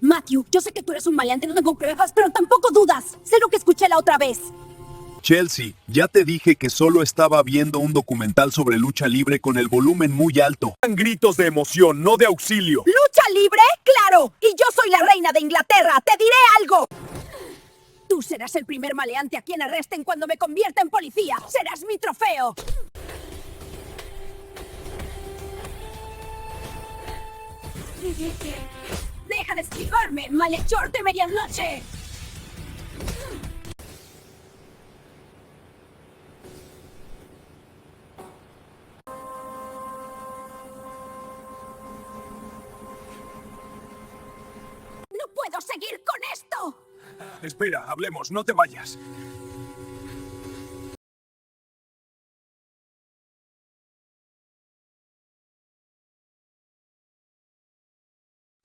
Matthew, yo sé que tú eres un maleante, no tengo pruebas, pero tampoco dudas. Sé lo que escuché la otra vez. Chelsea, ya te dije que solo estaba viendo un documental sobre lucha libre con el volumen muy alto. Gritos de emoción, no de auxilio. ¿Lucha libre? ¡Claro! Y yo soy la reina de Inglaterra. ¡Te diré algo! Tú serás el primer maleante a quien arresten cuando me convierta en policía. ¡Serás mi trofeo! ¡Deja de esquivarme, malhechor de medianoche! ¡No puedo seguir con esto! Espera, hablemos, no te vayas.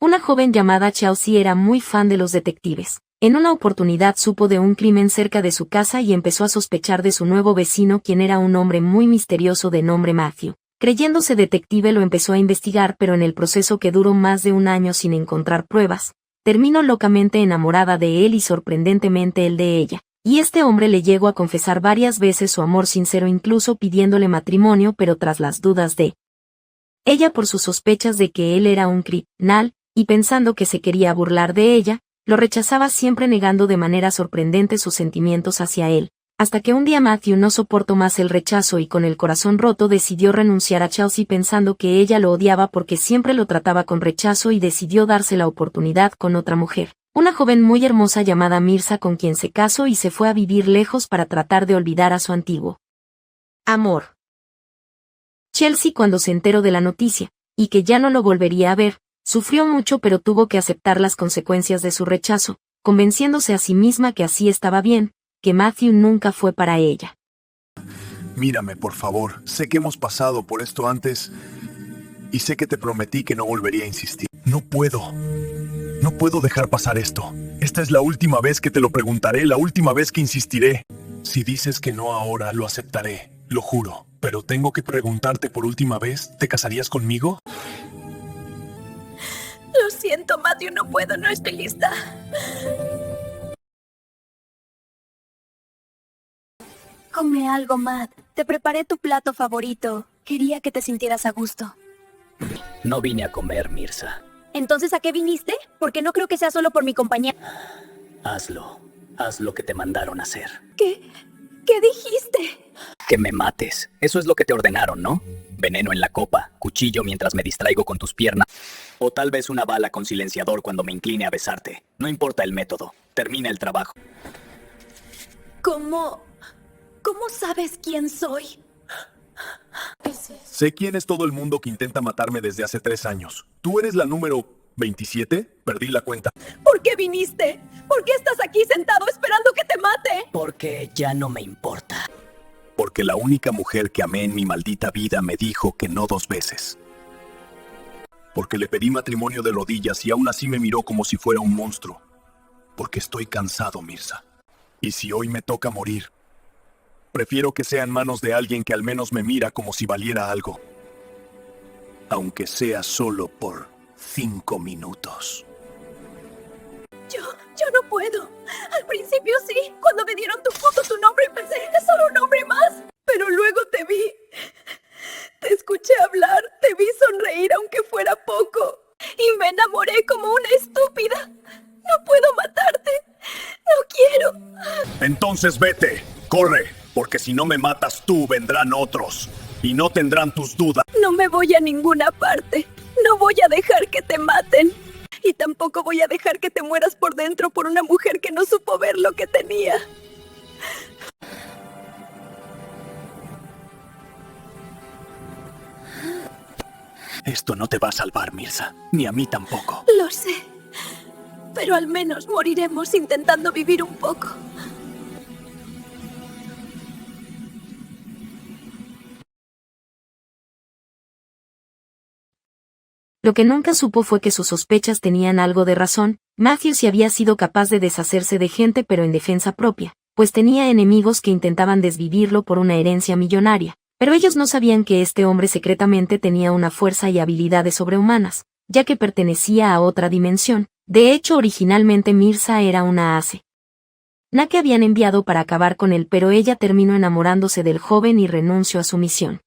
Una joven llamada Chelsea era muy fan de los detectives. En una oportunidad supo de un crimen cerca de su casa y empezó a sospechar de su nuevo vecino, quien era un hombre muy misterioso de nombre Matthew. Creyéndose detective lo empezó a investigar, pero en el proceso, que duró más de un año sin encontrar pruebas, terminó locamente enamorada de él y sorprendentemente él de ella. Y este hombre le llegó a confesar varias veces su amor sincero, incluso pidiéndole matrimonio, pero tras las dudas de ella por sus sospechas de que él era un criminal, y pensando que se quería burlar de ella, lo rechazaba, siempre negando de manera sorprendente sus sentimientos hacia él, hasta que un día Matthew no soportó más el rechazo y con el corazón roto decidió renunciar a Chelsea, pensando que ella lo odiaba porque siempre lo trataba con rechazo, y decidió darse la oportunidad con otra mujer, una joven muy hermosa llamada Mirza, con quien se casó y se fue a vivir lejos para tratar de olvidar a su antiguo amor. Chelsea, cuando se enteró de la noticia, y que ya no lo volvería a ver, sufrió mucho, pero tuvo que aceptar las consecuencias de su rechazo, convenciéndose a sí misma que así estaba bien, que Matthew nunca fue para ella. Mírame, por favor. Sé que hemos pasado por esto antes y sé que te prometí que no volvería a insistir. No puedo dejar pasar esto. Esta es la última vez que te lo preguntaré, la última vez que insistiré. Si dices que no ahora, lo aceptaré, lo juro. Pero tengo que preguntarte por última vez, ¿te casarías conmigo? Lo siento, Matthew, no puedo, no estoy lista. Come algo, Matt. Te preparé tu plato favorito. Quería que te sintieras a gusto. No vine a comer, Mirza. ¿Entonces a qué viniste? Porque no creo que sea solo por mi compañía. Hazlo. Haz lo que te mandaron hacer. ¿Qué dijiste? Que me mates. Eso es lo que te ordenaron, ¿no? Veneno en la copa, cuchillo mientras me distraigo con tus piernas. O tal vez una bala con silenciador cuando me incline a besarte. No importa el método. Termina el trabajo. ¿Cómo sabes quién soy? Sé quién es todo el mundo que intenta matarme desde hace 3 años. ¿Tú eres la número 27? Perdí la cuenta. ¿Por qué viniste? ¿Por qué estás aquí sentado esperando que te mate? Porque ya no me importa. Porque la única mujer que amé en mi maldita vida me dijo que no 2 veces. Porque le pedí matrimonio de rodillas y aún así me miró como si fuera un monstruo. Porque estoy cansado, Mirza. Y si hoy me toca morir, prefiero que sea en manos de alguien que al menos me mira como si valiera algo. Aunque sea solo por 5 minutos. Yo no puedo. Al principio sí. Cuando me dieron tu foto, tu nombre, pensé que era solo un nombre más. Pero luego te vi. Te escuché hablar, te vi sonreír aunque fuera poco. Y me enamoré como una estúpida. No puedo matarte. No quiero. Entonces vete, corre, porque si no me matas tú, vendrán otros. Y no tendrán tus dudas. No me voy a ninguna parte. No voy a dejar que te maten. Y tampoco voy a dejar que te mueras por dentro por una mujer que no supo ver lo que tenía. Esto no te va a salvar, Mirza. Ni a mí tampoco. Lo sé. Pero al menos moriremos intentando vivir un poco. Lo que nunca supo fue que sus sospechas tenían algo de razón. Matthew sí había sido capaz de deshacerse de gente, pero en defensa propia, pues tenía enemigos que intentaban desvivirlo por una herencia millonaria. Pero ellos no sabían que este hombre secretamente tenía una fuerza y habilidades sobrehumanas, ya que pertenecía a otra dimensión, De hecho, originalmente Mirza era una ase que habían enviado para acabar con él, pero ella terminó enamorándose del joven y renunció a su misión.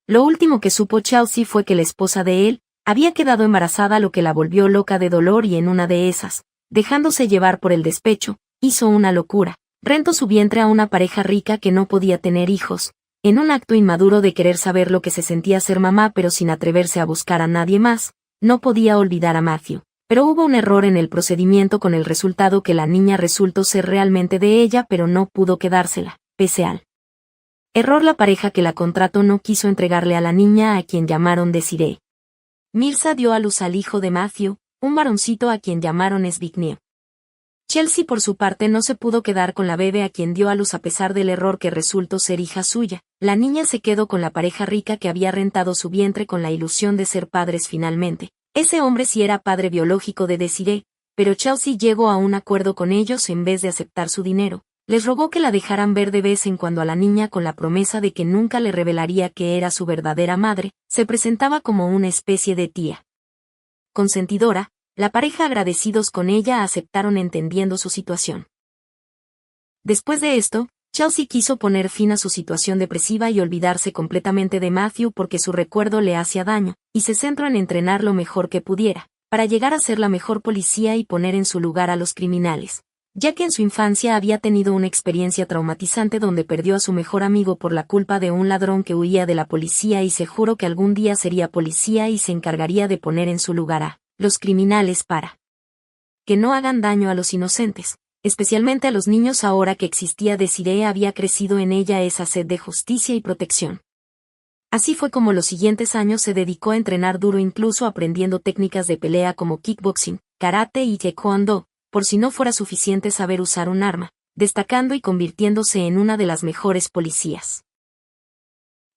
Lo último que supo Chelsea fue que la esposa de él había quedado embarazada, lo que la volvió loca de dolor, y en una de esas, dejándose llevar por el despecho, hizo una locura. Rentó su vientre a una pareja rica que no podía tener hijos, en un acto inmaduro de querer saber lo que se sentía ser mamá, pero sin atreverse a buscar a nadie más. No podía olvidar a Matthew. Pero hubo un error en el procedimiento, con el resultado que la niña resultó ser realmente de ella, pero no pudo quedársela. Pese al error, la pareja que la contrató no quiso entregarle a la niña, a quien llamaron Desiree. Mirza dio a luz al hijo de Matthew, un varoncito a quien llamaron Zbigniew. Chelsea, por su parte, no se pudo quedar con la bebé, a quien dio a luz a pesar del error que resultó ser hija suya. La niña se quedó con la pareja rica que había rentado su vientre con la ilusión de ser padres finalmente. Ese hombre sí era padre biológico de Desiree, pero Chelsea llegó a un acuerdo con ellos. En vez de aceptar su dinero, les rogó que la dejaran ver de vez en cuando a la niña, con la promesa de que nunca le revelaría que era su verdadera madre. Se presentaba como una especie de tía consentidora. La pareja, agradecidos con ella, aceptaron, entendiendo su situación. Después de esto, Chelsea quiso poner fin a su situación depresiva y olvidarse completamente de Matthew, porque su recuerdo le hacía daño, y se centró en entrenar lo mejor que pudiera, para llegar a ser la mejor policía y poner en su lugar a los criminales, ya que en su infancia había tenido una experiencia traumatizante donde perdió a su mejor amigo por la culpa de un ladrón que huía de la policía, y se juró que algún día sería policía y se encargaría de poner en su lugar a los criminales para que no hagan daño a los inocentes, especialmente a los niños. Ahora que existía Desiree, había crecido en ella esa sed de justicia y protección. Así fue como los siguientes años se dedicó a entrenar duro, incluso aprendiendo técnicas de pelea como kickboxing, karate y taekwondo, por si no fuera suficiente saber usar un arma, destacando y convirtiéndose en una de las mejores policías.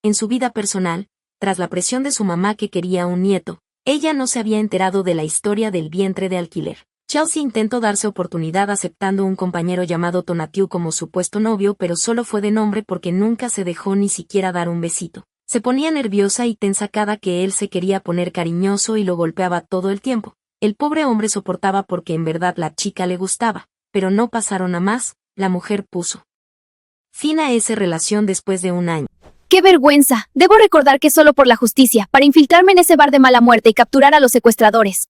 En su vida personal, tras la presión de su mamá que quería un nieto, ella no se había enterado de la historia del vientre de alquiler. Chelsea intentó darse oportunidad aceptando un compañero llamado Tonatiuh como supuesto novio, pero solo fue de nombre porque nunca se dejó ni siquiera dar un besito. Se ponía nerviosa y tensa cada que él se quería poner cariñoso y lo golpeaba todo el tiempo. El pobre hombre soportaba porque en verdad la chica le gustaba, pero no pasaron a más. La mujer puso fin a esa relación después de un año. ¡Qué vergüenza! Debo recordar que solo por la justicia, para infiltrarme en ese bar de mala muerte y capturar a los secuestradores.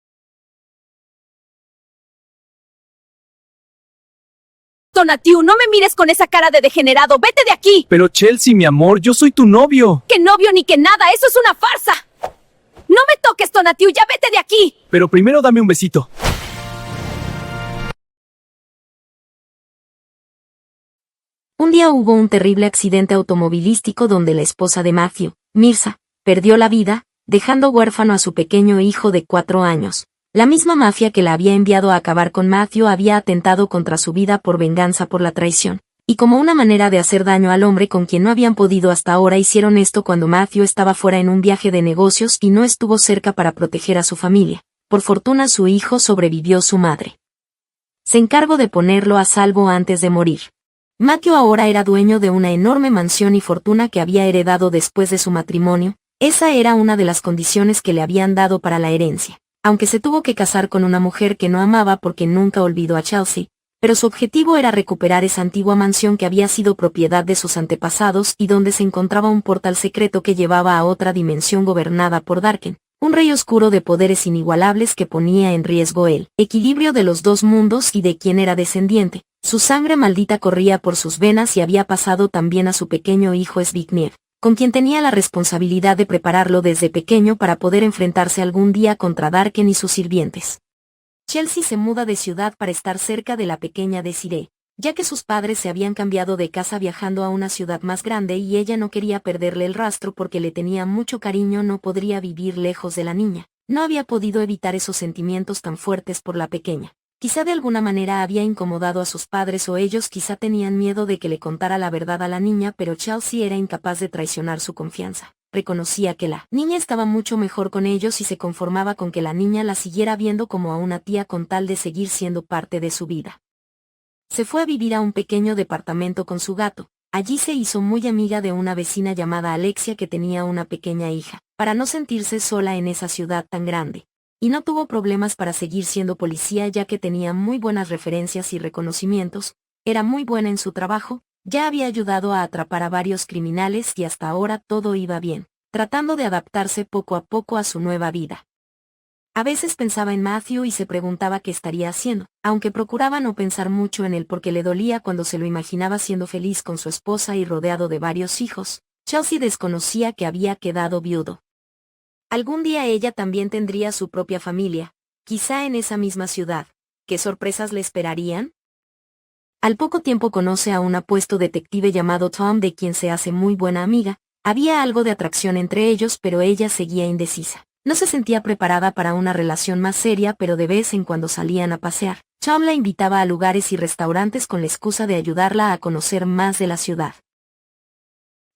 Tonatiuh, no me mires con esa cara de degenerado. ¡Vete de aquí! Pero Chelsea, mi amor, yo soy tu novio. ¡Qué novio ni qué nada! ¡Eso es una farsa! ¡No me toques, Tonatiuh! ¡Ya vete de aquí! Pero primero dame un besito. Un día hubo un terrible accidente automovilístico donde la esposa de Matthew, Mirza, perdió la vida, dejando huérfano a su pequeño hijo de 4 años. La misma mafia que la había enviado a acabar con Matthew había atentado contra su vida por venganza por la traición, y como una manera de hacer daño al hombre con quien no habían podido hasta ahora, hicieron esto cuando Matthew estaba fuera en un viaje de negocios y no estuvo cerca para proteger a su familia. Por fortuna su hijo sobrevivió. Su madre se encargó de ponerlo a salvo antes de morir. Matthew ahora era dueño de una enorme mansión y fortuna que había heredado después de su matrimonio. Esa era una de las condiciones que le habían dado para la herencia, aunque se tuvo que casar con una mujer que no amaba porque nunca olvidó a Chelsea, pero su objetivo era recuperar esa antigua mansión que había sido propiedad de sus antepasados y donde se encontraba un portal secreto que llevaba a otra dimensión gobernada por Darken, un rey oscuro de poderes inigualables que ponía en riesgo el equilibrio de los dos mundos y de quien era descendiente. Su sangre maldita corría por sus venas y había pasado también a su pequeño hijo Zbigniew, con quien tenía la responsabilidad de prepararlo desde pequeño para poder enfrentarse algún día contra Darken y sus sirvientes. Chelsea se muda de ciudad para estar cerca de la pequeña Desiree, ya que sus padres se habían cambiado de casa viajando a una ciudad más grande y ella no quería perderle el rastro porque le tenía mucho cariño. No podría vivir lejos de la niña. No había podido evitar esos sentimientos tan fuertes por la pequeña. Quizá de alguna manera había incomodado a sus padres o ellos quizá tenían miedo de que le contara la verdad a la niña, pero Chelsea era incapaz de traicionar su confianza. Reconocía que la niña estaba mucho mejor con ellos y se conformaba con que la niña la siguiera viendo como a una tía con tal de seguir siendo parte de su vida. Se fue a vivir a un pequeño departamento con su gato. Allí se hizo muy amiga de una vecina llamada Alexia que tenía una pequeña hija, para no sentirse sola en esa ciudad tan grande. y no tuvo problemas para seguir siendo policía ya que tenía muy buenas referencias y reconocimientos, era muy buena en su trabajo, ya había ayudado a atrapar a varios criminales y hasta ahora todo iba bien, tratando de adaptarse poco a poco a su nueva vida. A veces pensaba en Matthew y se preguntaba qué estaría haciendo, aunque procuraba no pensar mucho en él porque le dolía cuando se lo imaginaba siendo feliz con su esposa y rodeado de varios hijos. Chelsea desconocía que había quedado viudo. Algún día ella también tendría su propia familia, quizá en esa misma ciudad. ¿Qué sorpresas le esperarían? Al poco tiempo conoce a un apuesto detective llamado Tom de quien se hace muy buena amiga. Había algo de atracción entre ellos pero ella seguía indecisa. No se sentía preparada para una relación más seria pero de vez en cuando salían a pasear. Tom la invitaba a lugares y restaurantes con la excusa de ayudarla a conocer más de la ciudad.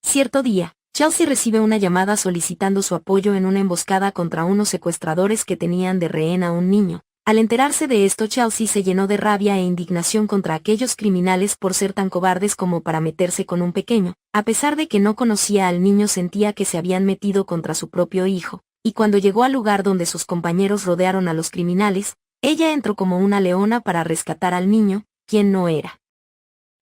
Cierto día, Chelsea recibe una llamada solicitando su apoyo en una emboscada contra unos secuestradores que tenían de rehén a un niño. Al enterarse de esto, Chelsea se llenó de rabia e indignación contra aquellos criminales por ser tan cobardes como para meterse con un pequeño. A pesar de que no conocía al niño, sentía que se habían metido contra su propio hijo, y cuando llegó al lugar donde sus compañeros rodearon a los criminales, ella entró como una leona para rescatar al niño, quien no era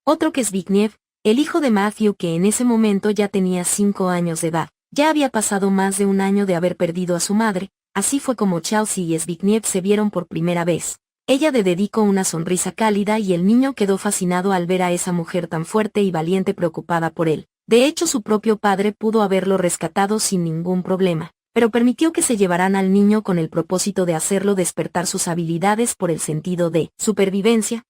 otro que Zbigniew, el hijo de Matthew, que en ese momento ya tenía 5 años de edad. Ya había pasado más de un año de haber perdido a su madre, así fue como Chelsea y Zbigniew se vieron por primera vez. Ella le dedicó una sonrisa cálida y el niño quedó fascinado al ver a esa mujer tan fuerte y valiente preocupada por él. De hecho, su propio padre pudo haberlo rescatado sin ningún problema, pero permitió que se llevaran al niño con el propósito de hacerlo despertar sus habilidades por el sentido de supervivencia.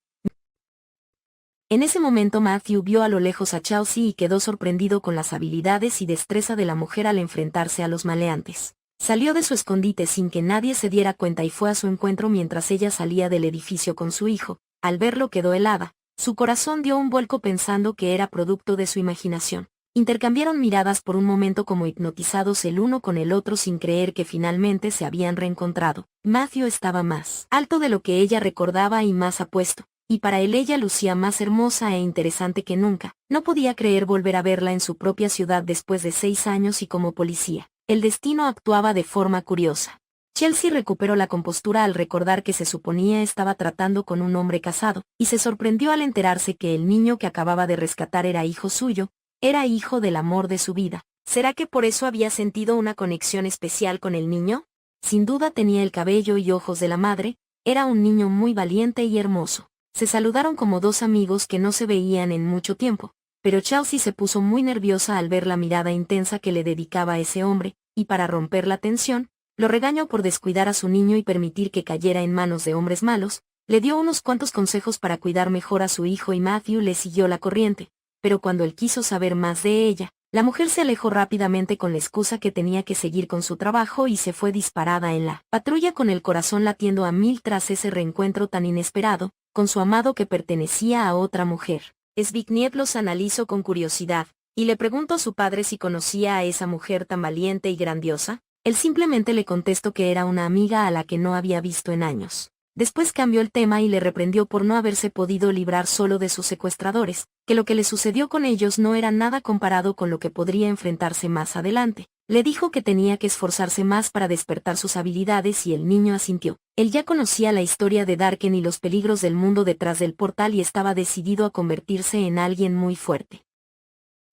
En ese momento Matthew vio a lo lejos a Chelsea y quedó sorprendido con las habilidades y destreza de la mujer al enfrentarse a los maleantes. Salió de su escondite sin que nadie se diera cuenta y fue a su encuentro mientras ella salía del edificio con su hijo. Al verlo quedó helada, su corazón dio un vuelco pensando que era producto de su imaginación. Intercambiaron miradas por un momento como hipnotizados el uno con el otro sin creer que finalmente se habían reencontrado. Matthew estaba más alto de lo que ella recordaba y más apuesto, y para él ella lucía más hermosa e interesante que nunca. No podía creer volver a verla en su propia ciudad después de 6 años y como policía. El destino actuaba de forma curiosa. Chelsea recuperó la compostura al recordar que se suponía estaba tratando con un hombre casado, y se sorprendió al enterarse que el niño que acababa de rescatar era hijo suyo, era hijo del amor de su vida. ¿Será que por eso había sentido una conexión especial con el niño? Sin duda tenía el cabello y ojos de la madre, era un niño muy valiente y hermoso. Se saludaron como dos amigos que no se veían en mucho tiempo, pero Chelsea se puso muy nerviosa al ver la mirada intensa que le dedicaba a ese hombre, y para romper la tensión, lo regañó por descuidar a su niño y permitir que cayera en manos de hombres malos. Le dio unos cuantos consejos para cuidar mejor a su hijo y Matthew le siguió la corriente, pero cuando él quiso saber más de ella, la mujer se alejó rápidamente con la excusa que tenía que seguir con su trabajo y se fue disparada en la patrulla con el corazón latiendo a 1000 tras ese reencuentro tan inesperado con su amado que pertenecía a otra mujer. Zbigniew los analizó con curiosidad, y le preguntó a su padre si conocía a esa mujer tan valiente y grandiosa. Él simplemente le contestó que era una amiga a la que no había visto en años. Después cambió el tema y le reprendió por no haberse podido librar solo de sus secuestradores, que lo que le sucedió con ellos no era nada comparado con lo que podría enfrentarse más adelante. Le dijo que tenía que esforzarse más para despertar sus habilidades y el niño asintió. Él ya conocía la historia de Darken y los peligros del mundo detrás del portal y estaba decidido a convertirse en alguien muy fuerte.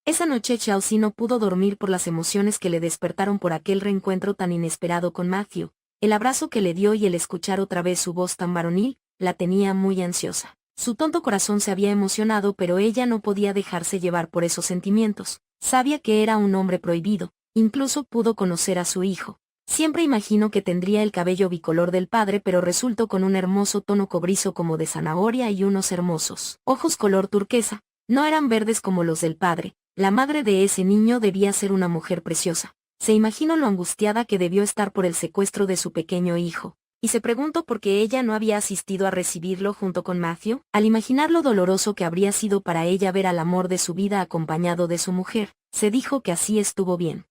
Esa noche Chelsea no pudo dormir por las emociones que le despertaron por aquel reencuentro tan inesperado con Matthew. El abrazo que le dio y el escuchar otra vez su voz tan varonil, la tenía muy ansiosa. Su tonto corazón se había emocionado, pero ella no podía dejarse llevar por esos sentimientos. Sabía que era un hombre prohibido, incluso pudo conocer a su hijo. Siempre imaginó que tendría el cabello bicolor del padre, pero resultó con un hermoso tono cobrizo como de zanahoria y unos hermosos ojos color turquesa. No eran verdes como los del padre. La madre de ese niño debía ser una mujer preciosa. Se imaginó lo angustiada que debió estar por el secuestro de su pequeño hijo, y se preguntó por qué ella no había asistido a recibirlo junto con Matthew. Al imaginar lo doloroso que habría sido para ella ver al amor de su vida acompañado de su mujer, se dijo que así estuvo bien.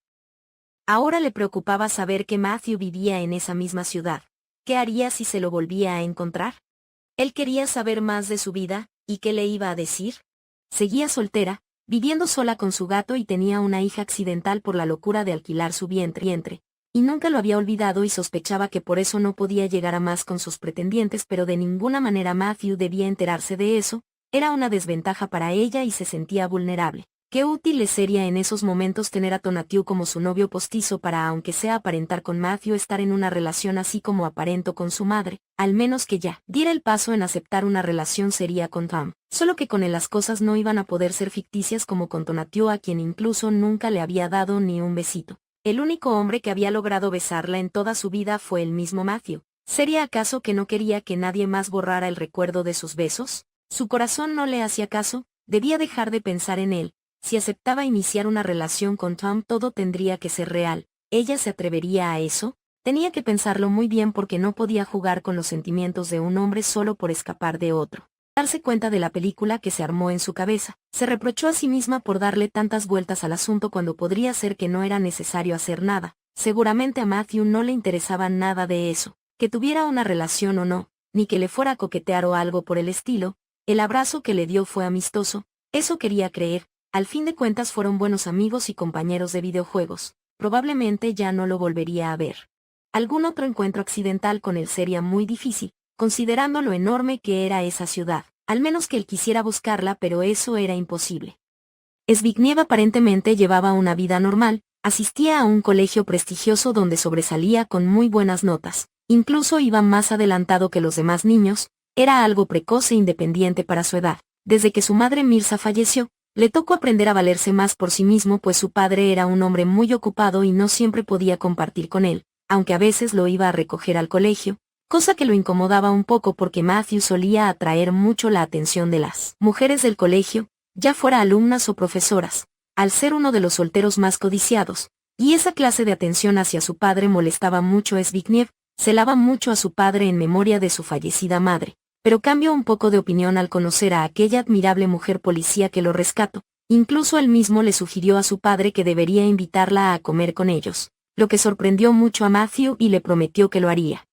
Ahora le preocupaba saber que Matthew vivía en esa misma ciudad. ¿Qué haría si se lo volvía a encontrar? Él quería saber más de su vida, ¿y qué le iba a decir? Seguía soltera, viviendo sola con su gato y tenía una hija accidental por la locura de alquilar su vientre. y nunca lo había olvidado y sospechaba que por eso no podía llegar a más con sus pretendientes, pero de ninguna manera Matthew debía enterarse de eso, era una desventaja para ella y se sentía vulnerable. Qué útil le sería en esos momentos tener a Tonatiuh como su novio postizo para, aunque sea aparentar con Matthew, estar en una relación así como aparento con su madre, al menos que ya diera el paso en aceptar una relación seria con Tom. Solo que con él las cosas no iban a poder ser ficticias como con Tonatiuh, a quien incluso nunca le había dado ni un besito. El único hombre que había logrado besarla en toda su vida fue el mismo Matthew. ¿Sería acaso que no quería que nadie más borrara el recuerdo de sus besos? Su corazón no le hacía caso, debía dejar de pensar en él. Si aceptaba iniciar una relación con Tom, todo tendría que ser real. ¿Ella se atrevería a eso? Tenía que pensarlo muy bien porque no podía jugar con los sentimientos de un hombre solo por escapar de otro. Darse cuenta de la película que se armó en su cabeza. Se reprochó a sí misma por darle tantas vueltas al asunto cuando podría ser que no era necesario hacer nada. Seguramente a Matthew no le interesaba nada de eso, que tuviera una relación o no, ni que le fuera a coquetear o algo por el estilo. El abrazo que le dio fue amistoso, eso quería creer. Al fin de cuentas fueron buenos amigos y compañeros de videojuegos. Probablemente ya no lo volvería a ver. Algún otro encuentro accidental con él sería muy difícil, considerando lo enorme que era esa ciudad, al menos que él quisiera buscarla, pero eso era imposible. Zbigniew aparentemente llevaba una vida normal, asistía a un colegio prestigioso donde sobresalía con muy buenas notas, incluso iba más adelantado que los demás niños, era algo precoz e independiente para su edad. Desde que su madre Mirza falleció, le tocó aprender a valerse más por sí mismo, pues su padre era un hombre muy ocupado y no siempre podía compartir con él, aunque a veces lo iba a recoger al colegio, cosa que lo incomodaba un poco porque Matthew solía atraer mucho la atención de las mujeres del colegio, ya fuera alumnas o profesoras, al ser uno de los solteros más codiciados, y esa clase de atención hacia su padre molestaba mucho a Zbigniew. Celaba mucho a su padre en memoria de su fallecida madre, pero cambió un poco de opinión al conocer a aquella admirable mujer policía que lo rescató. Incluso él mismo le sugirió a su padre que debería invitarla a comer con ellos, lo que sorprendió mucho a Matthew y le prometió que lo haría.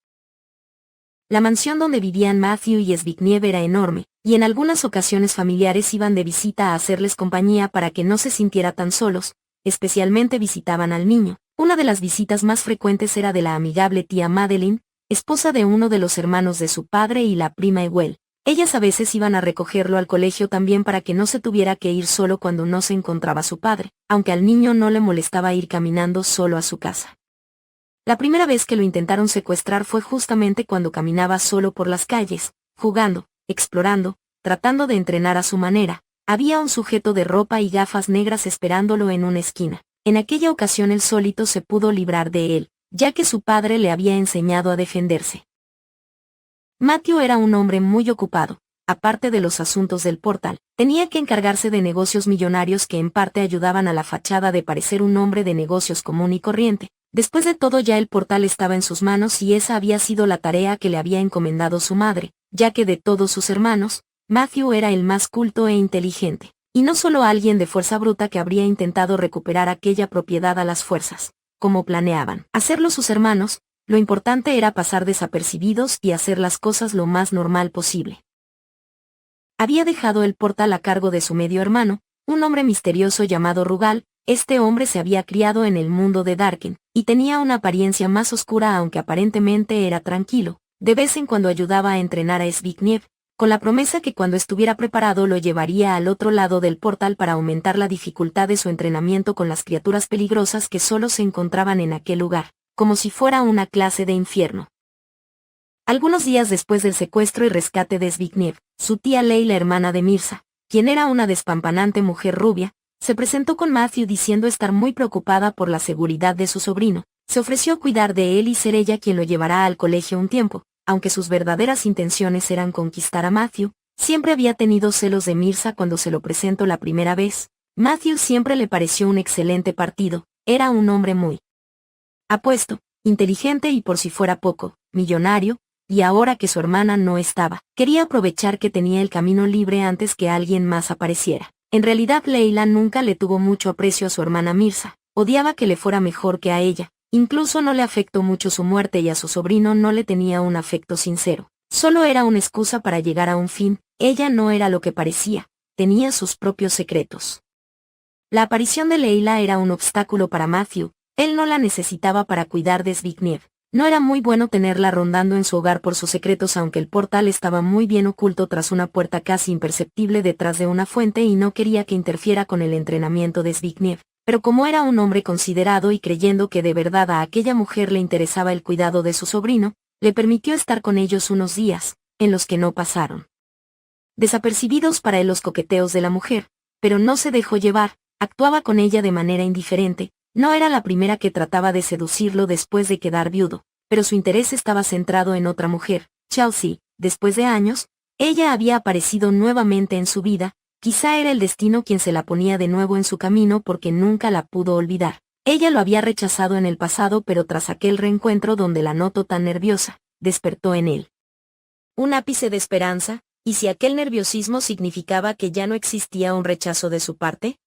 La mansión donde vivían Matthew y Zbigniew era enorme, y en algunas ocasiones familiares iban de visita a hacerles compañía para que no se sintiera tan solos, especialmente visitaban al niño. Una de las visitas más frecuentes era de la amigable tía Madeline, esposa de uno de los hermanos de su padre, y la prima Ewell. Ellas a veces iban a recogerlo al colegio también para que no se tuviera que ir solo cuando no se encontraba su padre, aunque al niño no le molestaba ir caminando solo a su casa. La primera vez que lo intentaron secuestrar fue justamente cuando caminaba solo por las calles, jugando, explorando, tratando de entrenar a su manera. Había un sujeto de ropa y gafas negras esperándolo en una esquina. En aquella ocasión él solito se pudo librar de él, ya que su padre le había enseñado a defenderse. Matthew era un hombre muy ocupado. Aparte de los asuntos del portal, tenía que encargarse de negocios millonarios que en parte ayudaban a la fachada de parecer un hombre de negocios común y corriente. Después de todo, ya el portal estaba en sus manos y esa había sido la tarea que le había encomendado su madre, ya que de todos sus hermanos, Matthew era el más culto e inteligente, y no solo alguien de fuerza bruta que habría intentado recuperar aquella propiedad a las fuerzas, como planeaban hacerlo sus hermanos. Lo importante era pasar desapercibidos y hacer las cosas lo más normal posible. Había dejado el portal a cargo de su medio hermano, un hombre misterioso llamado Rugal. Este hombre se había criado en el mundo de Darken, y tenía una apariencia más oscura, aunque aparentemente era tranquilo. De vez en cuando ayudaba a entrenar a Zbigniew, con la promesa que cuando estuviera preparado lo llevaría al otro lado del portal para aumentar la dificultad de su entrenamiento con las criaturas peligrosas que solo se encontraban en aquel lugar, como si fuera una clase de infierno. Algunos días después del secuestro y rescate de Zbigniew, su tía Leila, hermana de Mirza, quien era una despampanante mujer rubia, se presentó con Matthew diciendo estar muy preocupada por la seguridad de su sobrino. Se ofreció a cuidar de él y ser ella quien lo llevará al colegio un tiempo. Aunque sus verdaderas intenciones eran conquistar a Matthew, siempre había tenido celos de Mirza cuando se lo presentó la primera vez. Matthew siempre le pareció un excelente partido, era un hombre muy apuesto, inteligente y, por si fuera poco, millonario, y ahora que su hermana no estaba, quería aprovechar que tenía el camino libre antes que alguien más apareciera. En realidad Leila nunca le tuvo mucho aprecio a su hermana Mirza, odiaba que le fuera mejor que a ella. Incluso no le afectó mucho su muerte y a su sobrino no le tenía un afecto sincero. Solo era una excusa para llegar a un fin. Ella no era lo que parecía, tenía sus propios secretos. La aparición de Leila era un obstáculo para Matthew. Él no la necesitaba para cuidar de Zbigniew. No era muy bueno tenerla rondando en su hogar por sus secretos, aunque el portal estaba muy bien oculto tras una puerta casi imperceptible detrás de una fuente y no quería que interfiera con el entrenamiento de Zbigniew. Pero como era un hombre considerado y creyendo que de verdad a aquella mujer le interesaba el cuidado de su sobrino, le permitió estar con ellos unos días, en los que no pasaron desapercibidos para él los coqueteos de la mujer, pero no se dejó llevar, actuaba con ella de manera indiferente. No era la primera que trataba de seducirlo después de quedar viudo, pero su interés estaba centrado en otra mujer, Chelsea. Después de años, ella había aparecido nuevamente en su vida, quizá era el destino quien se la ponía de nuevo en su camino porque nunca la pudo olvidar. Ella lo había rechazado en el pasado, pero tras aquel reencuentro donde la notó tan nerviosa, despertó en él un ápice de esperanza. ¿Y si aquel nerviosismo significaba que ya no existía un rechazo de su parte?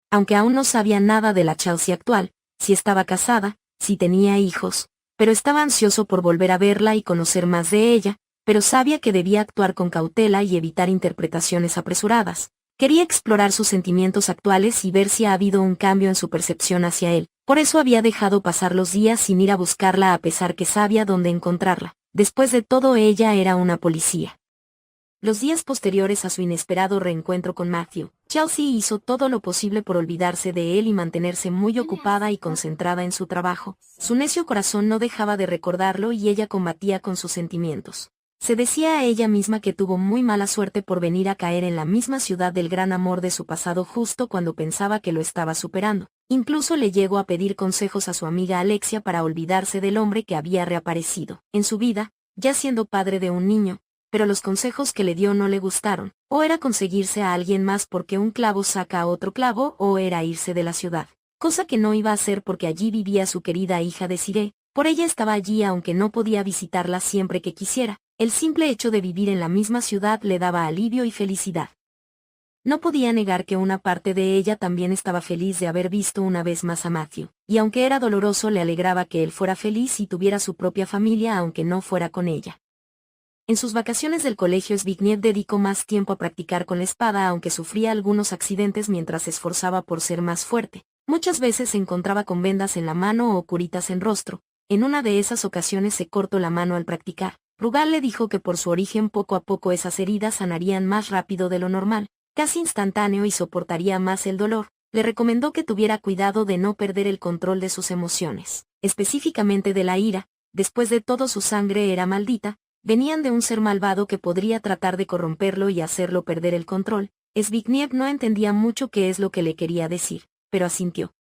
Aunque aún no sabía nada de la Chelsea actual, si estaba casada, si tenía hijos, pero estaba ansioso por volver a verla y conocer más de ella, pero sabía que debía actuar con cautela y evitar interpretaciones apresuradas. Quería explorar sus sentimientos actuales y ver si ha habido un cambio en su percepción hacia él. Por eso había dejado pasar los días sin ir a buscarla a pesar que sabía dónde encontrarla. Después de todo, ella era una policía. Los días posteriores a su inesperado reencuentro con Matthew, Chelsea hizo todo lo posible por olvidarse de él y mantenerse muy ocupada y concentrada en su trabajo. Su necio corazón no dejaba de recordarlo y ella combatía con sus sentimientos. Se decía a ella misma que tuvo muy mala suerte por venir a caer en la misma ciudad del gran amor de su pasado justo cuando pensaba que lo estaba superando. Incluso le llegó a pedir consejos a su amiga Alexia para olvidarse del hombre que había reaparecido en su vida, ya siendo padre de un niño. Pero los consejos que le dio no le gustaron, o era conseguirse a alguien más porque un clavo saca a otro clavo, o era irse de la ciudad, cosa que no iba a hacer porque allí vivía su querida hija Desiree. Por ella estaba allí aunque no podía visitarla siempre que quisiera. El simple hecho de vivir en la misma ciudad le daba alivio y felicidad. No podía negar que una parte de ella también estaba feliz de haber visto una vez más a Matthew, y aunque era doloroso le alegraba que él fuera feliz y tuviera su propia familia aunque no fuera con ella. En sus vacaciones del colegio, Zbigniew dedicó más tiempo a practicar con la espada aunque sufría algunos accidentes mientras se esforzaba por ser más fuerte. Muchas veces se encontraba con vendas en la mano o curitas en rostro. En una de esas ocasiones se cortó la mano al practicar. Rugal le dijo que por su origen poco a poco esas heridas sanarían más rápido de lo normal, casi instantáneo y soportaría más el dolor. Le recomendó que tuviera cuidado de no perder el control de sus emociones, específicamente de la ira. Después de todo, su sangre era maldita. Venían de un ser malvado que podría tratar de corromperlo y hacerlo perder el control. Zbigniew no entendía mucho qué es lo que le quería decir, pero asintió.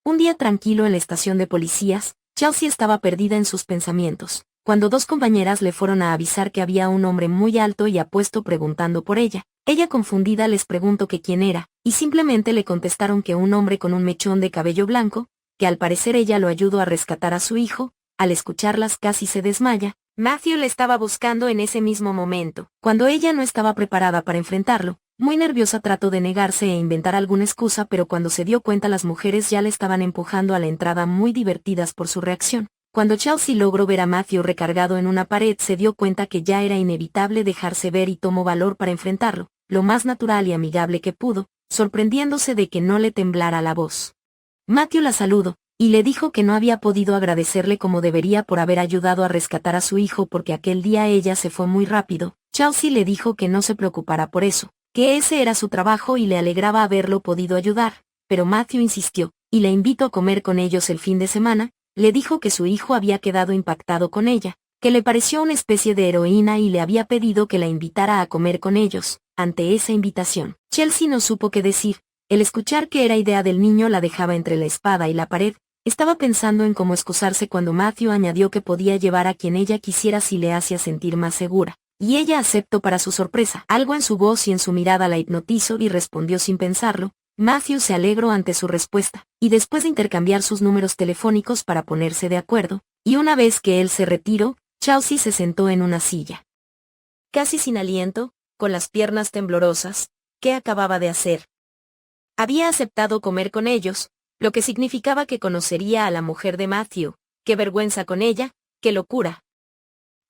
Un día tranquilo en la estación de policías, Chelsea estaba perdida en sus pensamientos, cuando dos compañeras le fueron a avisar que había un hombre muy alto y apuesto preguntando por ella. Ella confundida les preguntó que quién era, y simplemente le contestaron que un hombre con un mechón de cabello blanco, que al parecer ella lo ayudó a rescatar a su hijo. Al escucharlas casi se desmaya. Matthew le estaba buscando en ese mismo momento. Cuando ella no estaba preparada para enfrentarlo, muy nerviosa trató de negarse e inventar alguna excusa, pero cuando se dio cuenta las mujeres ya le estaban empujando a la entrada muy divertidas por su reacción. Cuando Chelsea logró ver a Matthew recargado en una pared se dio cuenta que ya era inevitable dejarse ver y tomó valor para enfrentarlo, lo más natural y amigable que pudo, sorprendiéndose de que no le temblara la voz. Matthew la saludó y le dijo que no había podido agradecerle como debería por haber ayudado a rescatar a su hijo porque aquel día ella se fue muy rápido. Chelsea le dijo que no se preocupara por eso, que ese era su trabajo y le alegraba haberlo podido ayudar, pero Matthew insistió, y la invitó a comer con ellos el fin de semana. Le dijo que su hijo había quedado impactado con ella, que le pareció una especie de heroína y le había pedido que la invitara a comer con ellos. Ante esa invitación, Chelsea no supo qué decir. El escuchar que era idea del niño la dejaba entre la espada y la pared. Estaba pensando en cómo excusarse cuando Matthew añadió que podía llevar a quien ella quisiera si le hacía sentir más segura. Y ella aceptó para su sorpresa. Algo en su voz y en su mirada la hipnotizó y respondió sin pensarlo. Matthew se alegró ante su respuesta, y después de intercambiar sus números telefónicos para ponerse de acuerdo, y una vez que él se retiró, Chelsea se sentó en una silla. Casi sin aliento, con las piernas temblorosas, ¿qué acababa de hacer? Había aceptado comer con ellos, lo que significaba que conocería a la mujer de Matthew. Qué vergüenza con ella, qué locura.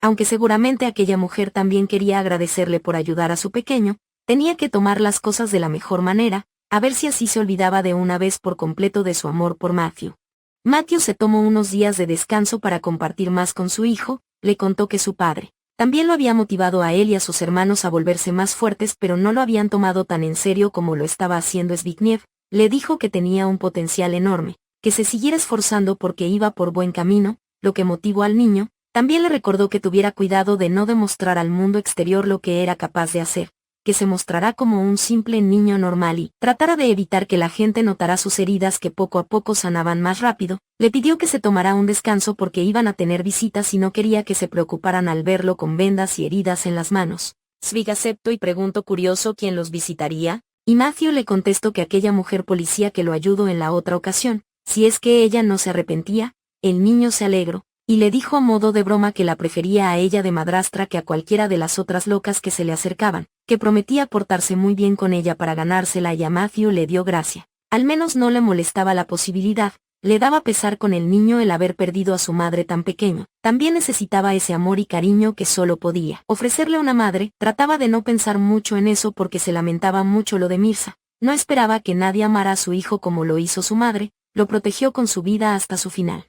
Aunque seguramente aquella mujer también quería agradecerle por ayudar a su pequeño, tenía que tomar las cosas de la mejor manera. a ver si así se olvidaba de una vez por completo de su amor por Matthew. Matthew se tomó unos días de descanso para compartir más con su hijo, le contó que su padre también lo había motivado a él y a sus hermanos a volverse más fuertes, pero no lo habían tomado tan en serio como lo estaba haciendo Zbigniew. Le dijo que tenía un potencial enorme, que se siguiera esforzando porque iba por buen camino, lo que motivó al niño. También le recordó que tuviera cuidado de no demostrar al mundo exterior lo que era capaz de hacer, que se mostrará como un simple niño normal y tratara de evitar que la gente notara sus heridas que poco a poco sanaban más rápido. Le pidió que se tomara un descanso porque iban a tener visitas y no quería que se preocuparan al verlo con vendas y heridas en las manos. Zvig aceptó y preguntó curioso quién los visitaría, y Matthew le contestó que aquella mujer policía que lo ayudó en la otra ocasión, si es que ella no se arrepentía. El niño se alegró, y le dijo a modo de broma que la prefería a ella de madrastra que a cualquiera de las otras locas que se le acercaban, que prometía portarse muy bien con ella para ganársela, y a Matthew le dio gracia. Al menos no le molestaba la posibilidad, le daba pesar con el niño el haber perdido a su madre tan pequeño. También necesitaba ese amor y cariño que solo podía ofrecerle una madre. Trataba de no pensar mucho en eso porque se lamentaba mucho lo de Mirza. No esperaba que nadie amara a su hijo como lo hizo su madre, lo protegió con su vida hasta su final.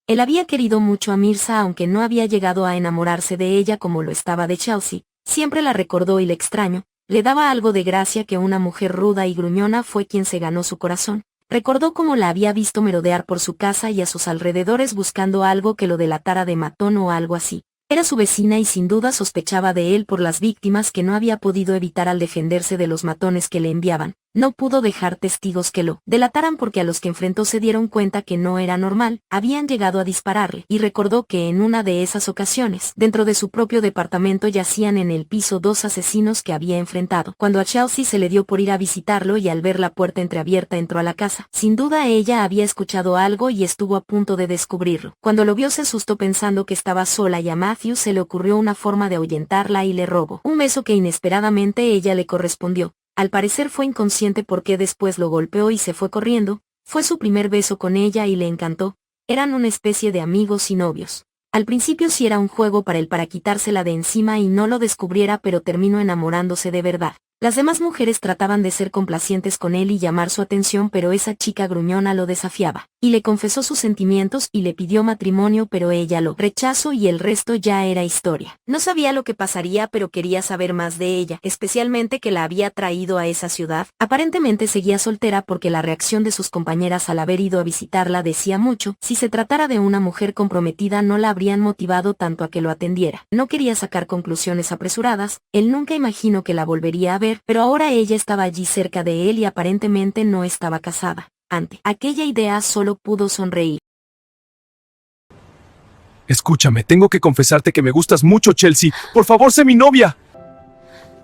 Él había querido mucho a Mirza aunque no había llegado a enamorarse de ella como lo estaba de Chelsea. Siempre la recordó y le extrañó. Le daba algo de gracia que una mujer ruda y gruñona fue quien se ganó su corazón. Recordó cómo la había visto merodear por su casa y a sus alrededores buscando algo que lo delatara de matón o algo así. Era su vecina y sin duda sospechaba de él por las víctimas que no había podido evitar al defenderse de los matones que le enviaban. No pudo dejar testigos que lo delataran porque a los que enfrentó se dieron cuenta que no era normal, habían llegado a dispararle, y recordó que en una de esas ocasiones, dentro de su propio departamento yacían en el piso 2 asesinos que había enfrentado. Cuando a Chelsea se le dio por ir a visitarlo y al ver la puerta entreabierta entró a la casa. Sin duda ella había escuchado algo y estuvo a punto de descubrirlo. Cuando lo vio se asustó pensando que estaba sola y a Matthew se le ocurrió una forma de ahuyentarla y le robó un beso que inesperadamente ella le correspondió. Al parecer fue inconsciente porque después lo golpeó y se fue corriendo. Fue su primer beso con ella y le encantó. Eran una especie de amigos y novios. Al principio sí era un juego para él para quitársela de encima y no lo descubriera, pero terminó enamorándose de verdad. Las demás mujeres trataban de ser complacientes con él y llamar su atención, pero esa chica gruñona lo desafiaba, y le confesó sus sentimientos y le pidió matrimonio, pero ella lo rechazó y el resto ya era historia. No sabía lo que pasaría, pero quería saber más de ella, especialmente que la había traído a esa ciudad. Aparentemente seguía soltera porque la reacción de sus compañeras al haber ido a visitarla decía mucho. Si se tratara de una mujer comprometida no la habrían motivado tanto a que lo atendiera. No quería sacar conclusiones apresuradas, él nunca imaginó que la volvería a ver, pero ahora ella estaba allí cerca de él y aparentemente no estaba casada. Ante aquella idea solo pudo sonreír. Escúchame, tengo que confesarte que me gustas mucho, Chelsea. Por favor, sé mi novia.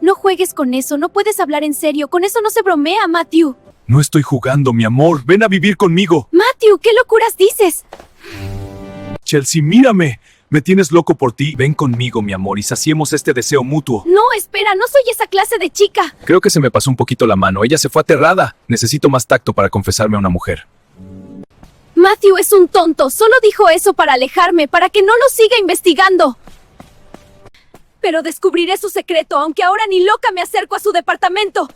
No juegues con eso, no puedes hablar en serio, con eso no se bromea, Matthew. No estoy jugando, mi amor. Ven a vivir conmigo. Matthew, ¿qué locuras dices? Chelsea, mírame. Me tienes loco por ti. Ven conmigo, mi amor, y saciemos este deseo mutuo. No, espera, no soy esa clase de chica. Creo que se me pasó un poquito la mano. Ella se fue aterrada. Necesito más tacto para confesarme a una mujer. Matthew es un tonto, solo dijo eso para alejarme, para que no lo siga investigando. Pero descubriré su secreto, aunque ahora ni loca me acerco a su departamento.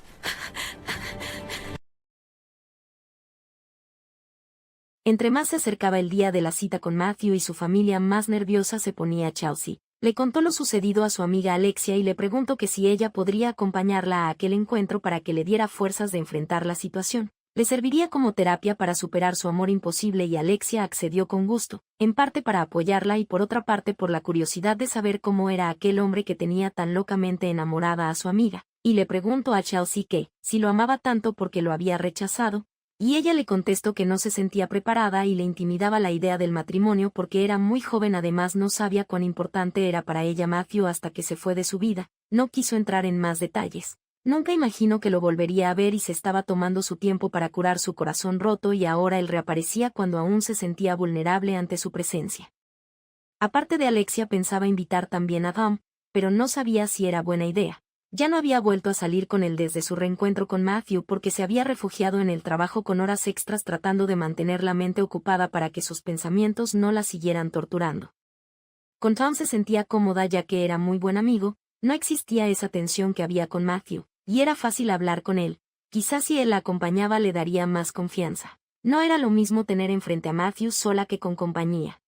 Entre más se acercaba el día de la cita con Matthew y su familia, más nerviosa se ponía Chelsea. Le contó lo sucedido a su amiga Alexia y le preguntó que si ella podría acompañarla a aquel encuentro para que le diera fuerzas de enfrentar la situación. Le serviría como terapia para superar su amor imposible y Alexia accedió con gusto, en parte para apoyarla y por otra parte por la curiosidad de saber cómo era aquel hombre que tenía tan locamente enamorada a su amiga, y le preguntó a Chelsea que, si lo amaba tanto porque lo había rechazado, y ella le contestó que no se sentía preparada y le intimidaba la idea del matrimonio porque era muy joven. Además no sabía cuán importante era para ella Matthew hasta que se fue de su vida. No quiso entrar en más detalles. Nunca imaginó que lo volvería a ver y se estaba tomando su tiempo para curar su corazón roto y ahora él reaparecía cuando aún se sentía vulnerable ante su presencia. Aparte de Alexia pensaba invitar también a Dom, pero no sabía si era buena idea. Ya no había vuelto a salir con él desde su reencuentro con Matthew porque se había refugiado en el trabajo con horas extras tratando de mantener la mente ocupada para que sus pensamientos no la siguieran torturando. Con Tom se sentía cómoda ya que era muy buen amigo, no existía esa tensión que había con Matthew, y era fácil hablar con él. Quizás si él la acompañaba le daría más confianza. No era lo mismo tener enfrente a Matthew sola que con compañía.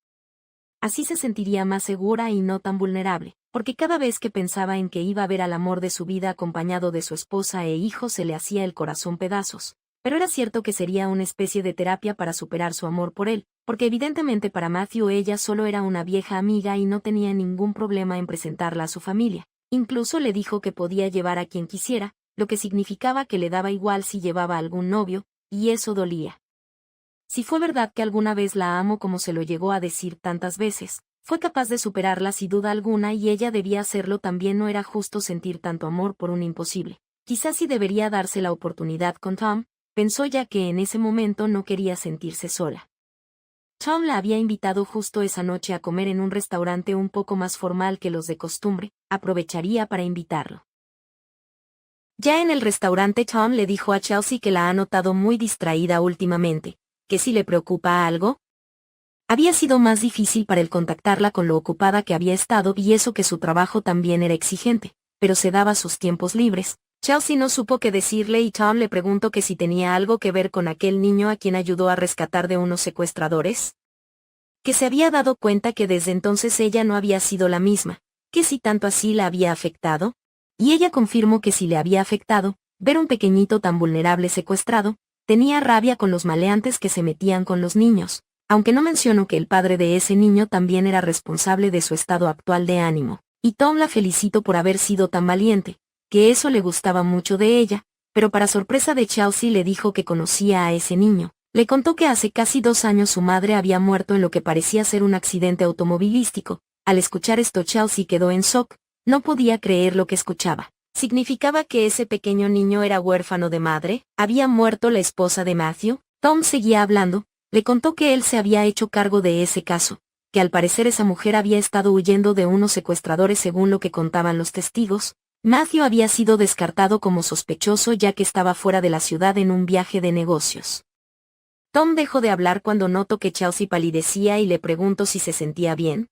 Así se sentiría más segura y no tan vulnerable, porque cada vez que pensaba en que iba a ver al amor de su vida acompañado de su esposa e hijo se le hacía el corazón pedazos. Pero era cierto que sería una especie de terapia para superar su amor por él, porque evidentemente para Matthew ella solo era una vieja amiga y no tenía ningún problema en presentarla a su familia. Incluso le dijo que podía llevar a quien quisiera, lo que significaba que le daba igual si llevaba a algún novio, y eso dolía. Si fue verdad que alguna vez la amó como se lo llegó a decir tantas veces, fue capaz de superarla sin duda alguna y ella debía hacerlo también. No era justo sentir tanto amor por un imposible. Quizás sí debería darse la oportunidad con Tom, pensó ya que en ese momento no quería sentirse sola. Tom la había invitado justo esa noche a comer en un restaurante un poco más formal que los de costumbre, aprovecharía para invitarlo. Ya en el restaurante Tom le dijo a Chelsea que la ha notado muy distraída últimamente, que si le preocupa algo. Había sido más difícil para él contactarla con lo ocupada que había estado y eso que su trabajo también era exigente, pero se daba sus tiempos libres. Chelsea no supo qué decirle y Tom le preguntó que si tenía algo que ver con aquel niño a quien ayudó a rescatar de unos secuestradores. Que se había dado cuenta que desde entonces ella no había sido la misma, que si tanto así la había afectado. Y ella confirmó que si le había afectado, ver un pequeñito tan vulnerable secuestrado. Tenía rabia con los maleantes que se metían con los niños, aunque no mencionó que el padre de ese niño también era responsable de su estado actual de ánimo. Y Tom la felicitó por haber sido tan valiente, que eso le gustaba mucho de ella, pero para sorpresa de Chelsea le dijo que conocía a ese niño. Le contó que hace casi 2 años su madre había muerto en lo que parecía ser un accidente automovilístico. Al escuchar esto Chelsea quedó en shock, no podía creer lo que escuchaba. ¿Significaba que ese pequeño niño era huérfano de madre? ¿Había muerto la esposa de Matthew? Tom seguía hablando, le contó que él se había hecho cargo de ese caso, que al parecer esa mujer había estado huyendo de unos secuestradores según lo que contaban los testigos. Matthew había sido descartado como sospechoso ya que estaba fuera de la ciudad en un viaje de negocios. Tom dejó de hablar cuando notó que Chelsea palidecía y le preguntó si se sentía bien.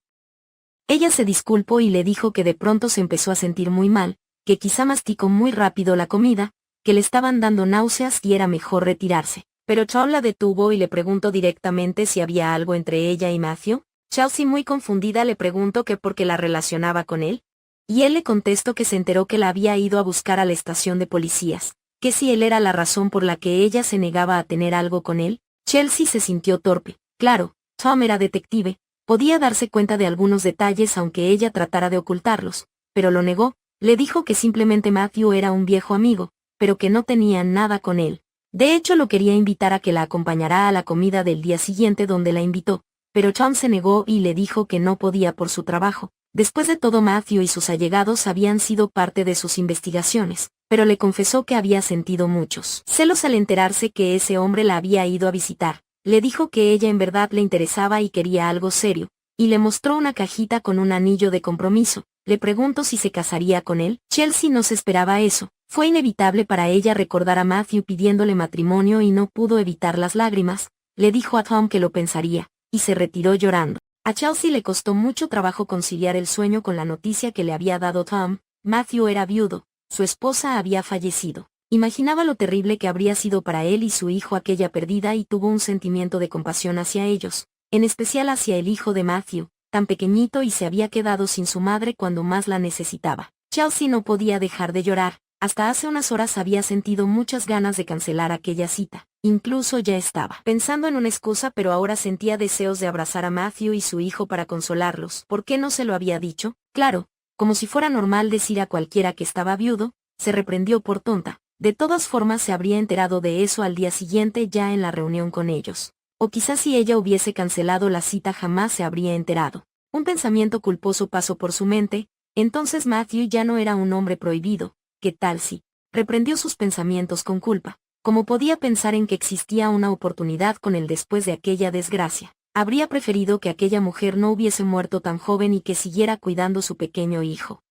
Ella se disculpó y le dijo que de pronto se empezó a sentir muy mal, que quizá masticó muy rápido la comida, que le estaban dando náuseas y era mejor retirarse. Pero Tom la detuvo y le preguntó directamente si había algo entre ella y Matthew. Chelsea muy confundida le preguntó que por qué la relacionaba con él. Y él le contestó que se enteró que la había ido a buscar a la estación de policías, que si él era la razón por la que ella se negaba a tener algo con él. Chelsea se sintió torpe. Claro, Tom era detective, podía darse cuenta de algunos detalles aunque ella tratara de ocultarlos, pero lo negó. Le dijo que simplemente Matthew era un viejo amigo, pero que no tenía nada con él. De hecho lo quería invitar a que la acompañara a la comida del día siguiente donde la invitó, pero Tom se negó y le dijo que no podía por su trabajo. Después de todo Matthew y sus allegados habían sido parte de sus investigaciones, pero le confesó que había sentido muchos celos al enterarse que ese hombre la había ido a visitar. Le dijo que ella en verdad le interesaba y quería algo serio, y le mostró una cajita con un anillo de compromiso. Le preguntó si se casaría con él. Chelsea no se esperaba eso. Fue inevitable para ella recordar a Matthew pidiéndole matrimonio y no pudo evitar las lágrimas. Le dijo a Tom que lo pensaría, y se retiró llorando. A Chelsea le costó mucho trabajo conciliar el sueño con la noticia que le había dado Tom. Matthew era viudo, su esposa había fallecido. Imaginaba lo terrible que habría sido para él y su hijo aquella pérdida y tuvo un sentimiento de compasión hacia ellos, en especial hacia el hijo de Matthew, tan pequeñito y se había quedado sin su madre cuando más la necesitaba. Chelsea no podía dejar de llorar. Hasta hace unas horas había sentido muchas ganas de cancelar aquella cita. Incluso ya estaba pensando en una excusa, pero ahora sentía deseos de abrazar a Matthew y su hijo para consolarlos. ¿Por qué no se lo había dicho? Claro, como si fuera normal decir a cualquiera que estaba viudo. Se reprendió por tonta. De todas formas se habría enterado de eso al día siguiente ya en la reunión con ellos. O quizás si ella hubiese cancelado la cita jamás se habría enterado. Un pensamiento culposo pasó por su mente. Entonces Matthew ya no era un hombre prohibido. ¿Qué tal si? Reprendió sus pensamientos con culpa. ¿Cómo podía pensar en que existía una oportunidad con él después de aquella desgracia? Habría preferido que aquella mujer no hubiese muerto tan joven y que siguiera cuidando su pequeño hijo.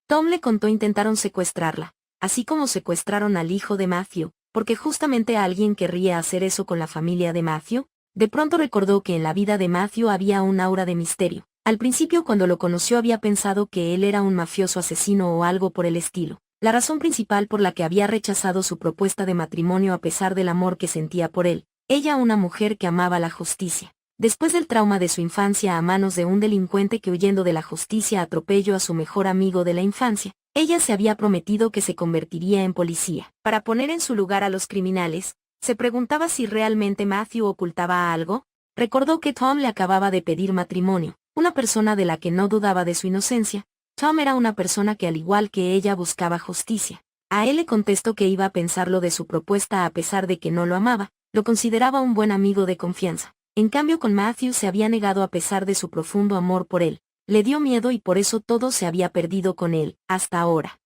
Tom le contó intentaron secuestrarla, así como secuestraron al hijo de Matthew, porque justamente alguien querría hacer eso con la familia de Matthew. De pronto recordó que en la vida de Matthew había un aura de misterio. Al principio cuando lo conoció había pensado que él era un mafioso asesino o algo por el estilo. la razón principal por la que había rechazado su propuesta de matrimonio a pesar del amor que sentía por él. Ella, una mujer que amaba la justicia. Después del trauma de su infancia a manos de un delincuente que huyendo de la justicia atropelló a su mejor amigo de la infancia, ella se había prometido que se convertiría en policía. Para poner en su lugar a los criminales, se preguntaba si realmente Matthew ocultaba algo. Recordó que Tom le acababa de pedir matrimonio, una persona de la que no dudaba de su inocencia. Tom era una persona que al igual que ella buscaba justicia. A él le contestó que iba a pensarlo de su propuesta a pesar de que no lo amaba, lo consideraba un buen amigo de confianza. En cambio con Matthew se había negado a pesar de su profundo amor por él. Le dio miedo y por eso todo se había perdido con él, hasta ahora.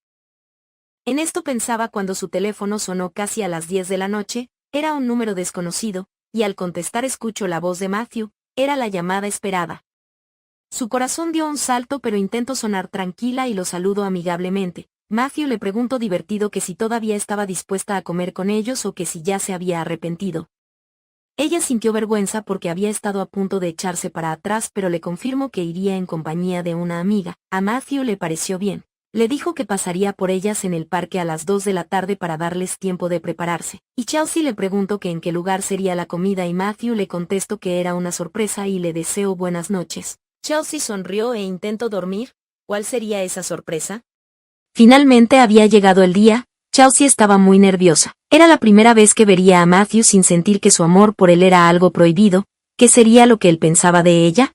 En esto pensaba cuando su teléfono sonó casi a las 10 de la noche, era un número desconocido, y al contestar escuchó la voz de Matthew, era la llamada esperada. Su corazón dio un salto pero intentó sonar tranquila y lo saludó amigablemente. Matthew le preguntó divertido que si todavía estaba dispuesta a comer con ellos o que si ya se había arrepentido. Ella sintió vergüenza porque había estado a punto de echarse para atrás pero le confirmó que iría en compañía de una amiga. A Matthew le pareció bien. Le dijo que pasaría por ellas en el parque a las 2 de la tarde para darles tiempo de prepararse. Y Chelsea le preguntó que en qué lugar sería la comida y Matthew le contestó que era una sorpresa y le deseó buenas noches. Chelsea sonrió e intentó dormir. ¿Cuál sería esa sorpresa? Finalmente había llegado el día. Chelsea estaba muy nerviosa. Era la primera vez que vería a Matthew sin sentir que su amor por él era algo prohibido. ¿Qué sería lo que él pensaba de ella?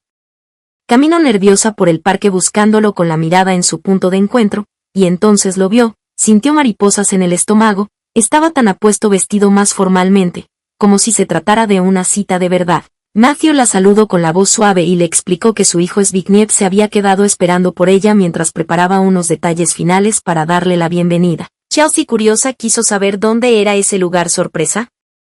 Caminó nerviosa por el parque buscándolo con la mirada en su punto de encuentro, y entonces lo vio, sintió mariposas en el estómago, estaba tan apuesto vestido más formalmente, como si se tratara de una cita de verdad. Matthew la saludó con la voz suave y le explicó que su hijo Zbigniew se había quedado esperando por ella mientras preparaba unos detalles finales para darle la bienvenida. Chelsea, curiosa, quiso saber dónde era ese lugar sorpresa,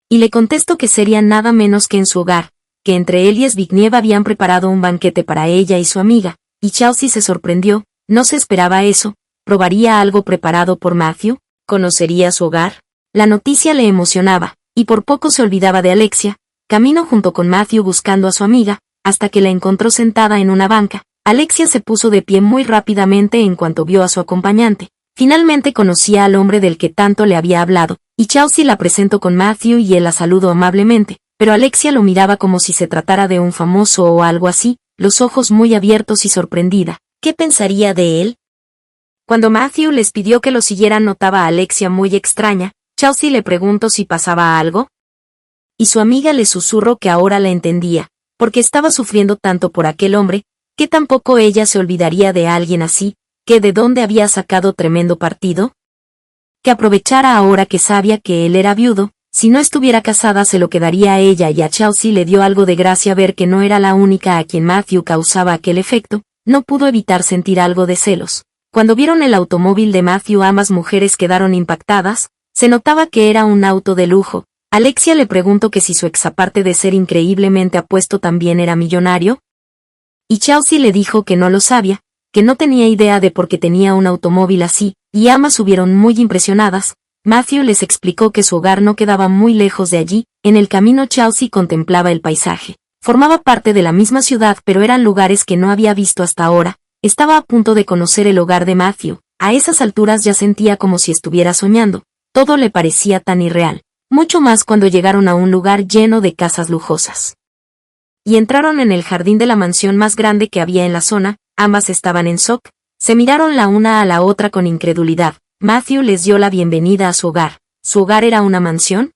y le contestó que sería nada menos que en su hogar, que entre él y Zbigniew habían preparado un banquete para ella y su amiga, y Chelsea se sorprendió, no se esperaba eso. ¿Probaría algo preparado por Matthew? ¿Conocería su hogar? La noticia le emocionaba, y por poco se olvidaba de Alexia. Caminó junto con Matthew buscando a su amiga, hasta que la encontró sentada en una banca. Alexia se puso de pie muy rápidamente en cuanto vio a su acompañante. Finalmente conocía al hombre del que tanto le había hablado, y Chelsea la presentó con Matthew y él la saludó amablemente, pero Alexia lo miraba como si se tratara de un famoso o algo así, los ojos muy abiertos y sorprendida. ¿Qué pensaría de él? Cuando Matthew les pidió que lo siguieran notaba a Alexia muy extraña. Chelsea le preguntó si pasaba algo, y su amiga le susurró que ahora la entendía, porque estaba sufriendo tanto por aquel hombre, que tampoco ella se olvidaría de alguien así, que de dónde había sacado tremendo partido, que aprovechara ahora que sabía que él era viudo, si no estuviera casada se lo quedaría a ella, y a Chelsea le dio algo de gracia ver que no era la única a quien Matthew causaba aquel efecto, no pudo evitar sentir algo de celos. Cuando vieron el automóvil de Matthew ambas mujeres quedaron impactadas, se notaba que era un auto de lujo. Alexia le preguntó que si su ex aparte de ser increíblemente apuesto también era millonario, y Chelsea le dijo que no lo sabía, que no tenía idea de por qué tenía un automóvil así, y ambas subieron muy impresionadas. Matthew les explicó que su hogar no quedaba muy lejos de allí. En el camino Chelsea contemplaba el paisaje. Formaba parte de la misma ciudad pero eran lugares que no había visto hasta ahora. Estaba a punto de conocer el hogar de Matthew. A esas alturas ya sentía como si estuviera soñando. Todo le parecía tan irreal. Mucho más cuando llegaron a un lugar lleno de casas lujosas. Y entraron en el jardín de la mansión más grande que había en la zona. Ambas estaban en shock. Se miraron la una a la otra con incredulidad. Matthew les dio la bienvenida a su hogar. ¿Su hogar era una mansión?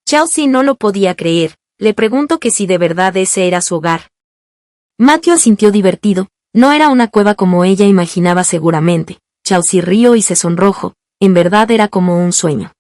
Chelsea no lo podía creer. Le preguntó que si de verdad ese era su hogar. Matthew asintió divertido. No era una cueva como ella imaginaba seguramente. Chelsea rió y se sonrojó. En verdad era como un sueño.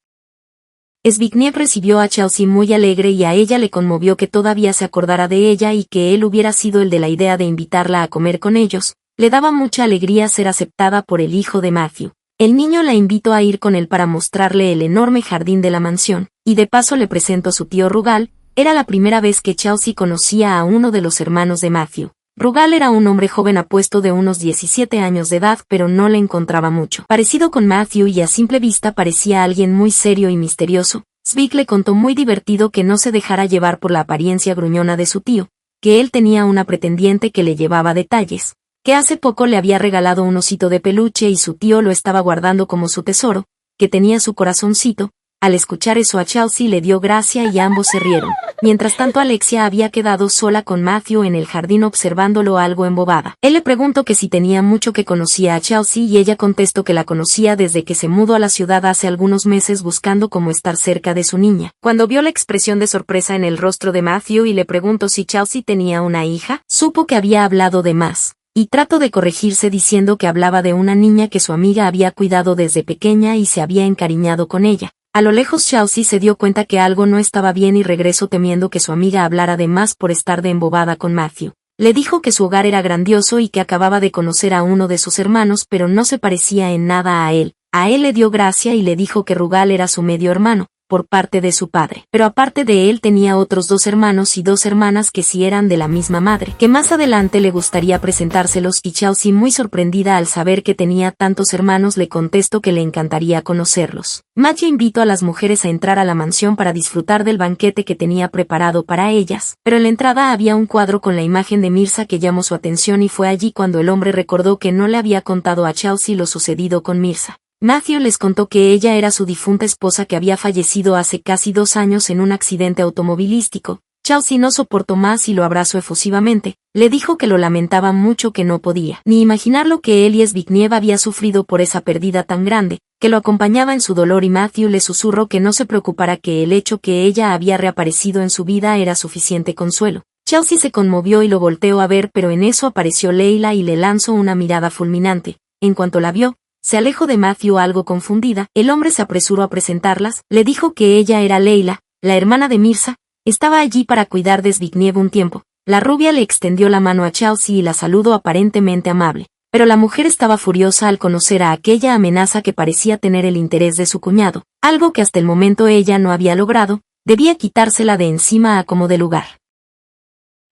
Zbigniew recibió a Chelsea muy alegre y a ella le conmovió que todavía se acordara de ella y que él hubiera sido el de la idea de invitarla a comer con ellos. Le daba mucha alegría ser aceptada por el hijo de Matthew. El niño la invitó a ir con él para mostrarle el enorme jardín de la mansión, y de paso le presentó a su tío Rugal. Era la primera vez que Chelsea conocía a uno de los hermanos de Matthew. Rugal era un hombre joven apuesto de unos 17 años de edad pero no le encontraba mucho parecido con Matthew y a simple vista parecía alguien muy serio y misterioso. Zvig le contó muy divertido que no se dejara llevar por la apariencia gruñona de su tío, que él tenía una pretendiente que le llevaba detalles. que hace poco le había regalado un osito de peluche y su tío lo estaba guardando como su tesoro, que tenía su corazoncito. Al escuchar eso a Chelsea le dio gracia y ambos se rieron. Mientras tanto Alexia había quedado sola con Matthew en el jardín observándolo algo embobada. Él le preguntó que si tenía mucho que conocía a Chelsea y ella contestó que la conocía desde que se mudó a la ciudad hace algunos meses buscando cómo estar cerca de su niña. Cuando vio la expresión de sorpresa en el rostro de Matthew y le preguntó si Chelsea tenía una hija, supo que había hablado de más. Y trató de corregirse diciendo que hablaba de una niña que su amiga había cuidado desde pequeña y se había encariñado con ella. A lo lejos Chelsea se dio cuenta que algo no estaba bien y regresó temiendo que su amiga hablara de más por estar de embobada con Matthew. Le dijo que su hogar era grandioso y que acababa de conocer a uno de sus hermanos pero no se parecía en nada a él. A él le dio gracia y le dijo que Rugal era su medio hermano, por parte de su padre. Pero aparte de él tenía otros 2 hermanos y 2 hermanas que sí eran de la misma madre, que más adelante le gustaría presentárselos y Chelsea muy sorprendida al saber que tenía tantos hermanos le contestó que le encantaría conocerlos. Matthew invitó a las mujeres a entrar a la mansión para disfrutar del banquete que tenía preparado para ellas, pero en la entrada había un cuadro con la imagen de Mirza que llamó su atención y fue allí cuando el hombre recordó que no le había contado a Chelsea lo sucedido con Mirza. Matthew les contó que ella era su difunta esposa que había fallecido hace casi 2 años en un accidente automovilístico. Chelsea no soportó más y lo abrazó efusivamente. Le dijo que lo lamentaba mucho, que no podía ni imaginar lo que él y Zbigniew había sufrido por esa pérdida tan grande, que lo acompañaba en su dolor y Matthew le susurró que no se preocupara, que el hecho que ella había reaparecido en su vida era suficiente consuelo. Chelsea se conmovió y lo volteó a ver, pero en eso apareció Leila y le lanzó una mirada fulminante. En cuanto la vio, se alejó de Matthew algo confundida. El hombre se apresuró a presentarlas, le dijo que ella era Leila, la hermana de Mirza, estaba allí para cuidar de Zbigniew un tiempo. La rubia le extendió la mano a Chelsea y la saludó aparentemente amable, pero la mujer estaba furiosa al conocer a aquella amenaza que parecía tener el interés de su cuñado, algo que hasta el momento ella no había logrado. Debía quitársela de encima a como de lugar.